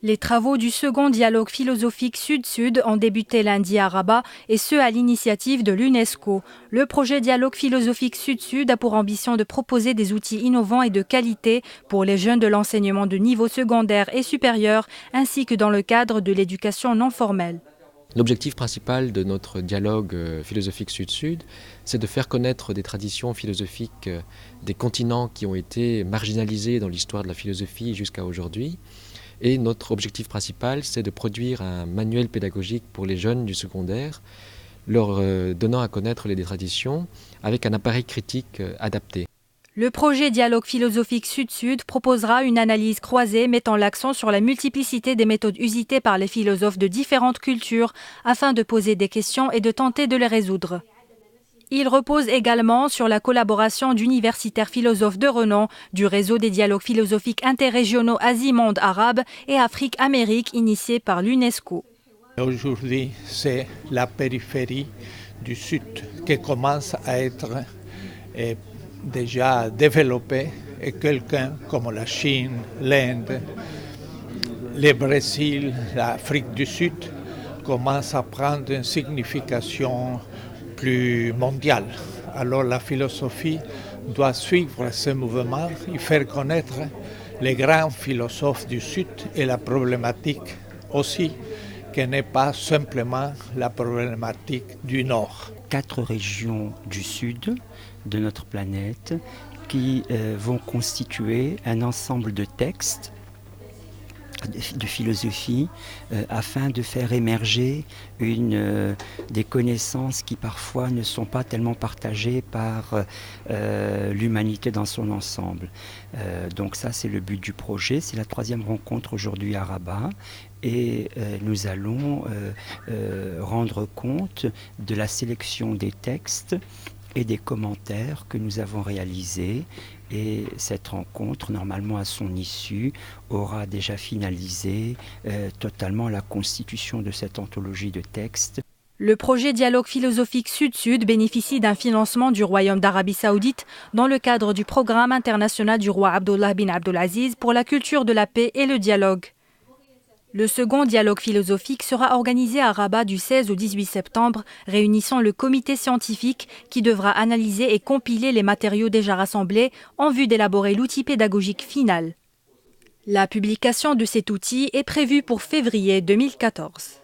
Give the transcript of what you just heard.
Les travaux du second dialogue philosophique Sud-Sud ont débuté lundi à Rabat, et ce à l'initiative de l'UNESCO. Le projet Dialogue philosophique Sud-Sud a pour ambition de proposer des outils innovants et de qualité pour les jeunes de l'enseignement de niveau secondaire et supérieur, ainsi que dans le cadre de l'éducation non formelle. L'objectif principal de notre dialogue philosophique Sud-Sud, c'est de faire connaître des traditions philosophiques des continents qui ont été marginalisés dans l'histoire de la philosophie jusqu'à aujourd'hui. Et notre objectif principal, c'est de produire un manuel pédagogique pour les jeunes du secondaire, leur donnant à connaître les traditions avec un appareil critique adapté. Le projet Dialogue philosophique Sud-Sud proposera une analyse croisée mettant l'accent sur la multiplicité des méthodes usitées par les philosophes de différentes cultures afin de poser des questions et de tenter de les résoudre. Il repose également sur la collaboration d'universitaires philosophes de renom du réseau des dialogues philosophiques interrégionaux Asie-Monde arabe et Afrique-Amérique initié par l'UNESCO. Aujourd'hui, c'est la périphérie du Sud qui commence à être déjà développée et quelqu'un comme la Chine, l'Inde, le Brésil, l'Afrique du Sud commence à prendre une signification plus mondiale. Alors la philosophie doit suivre ce mouvement et faire connaître les grands philosophes du Sud et la problématique aussi, qui n'est pas simplement la problématique du Nord. 4 régions du Sud de notre planète qui vont constituer un ensemble de textes de philosophie afin de faire émerger des connaissances qui parfois ne sont pas tellement partagées par l'humanité dans son ensemble. Donc ça, c'est le but du projet. C'est la 3e rencontre aujourd'hui à Rabat et nous allons rendre compte de la sélection des textes et des commentaires que nous avons réalisés. Et cette rencontre, normalement à son issue, aura déjà finalisé totalement la constitution de cette anthologie de textes. Le projet Dialogue philosophique Sud-Sud bénéficie d'un financement du Royaume d'Arabie Saoudite dans le cadre du programme international du roi Abdullah bin Abdulaziz pour la culture de la paix et le dialogue. Le second dialogue philosophique sera organisé à Rabat du 16 au 18 septembre, réunissant le comité scientifique qui devra analyser et compiler les matériaux déjà rassemblés en vue d'élaborer l'outil pédagogique final. La publication de cet outil est prévue pour février 2014.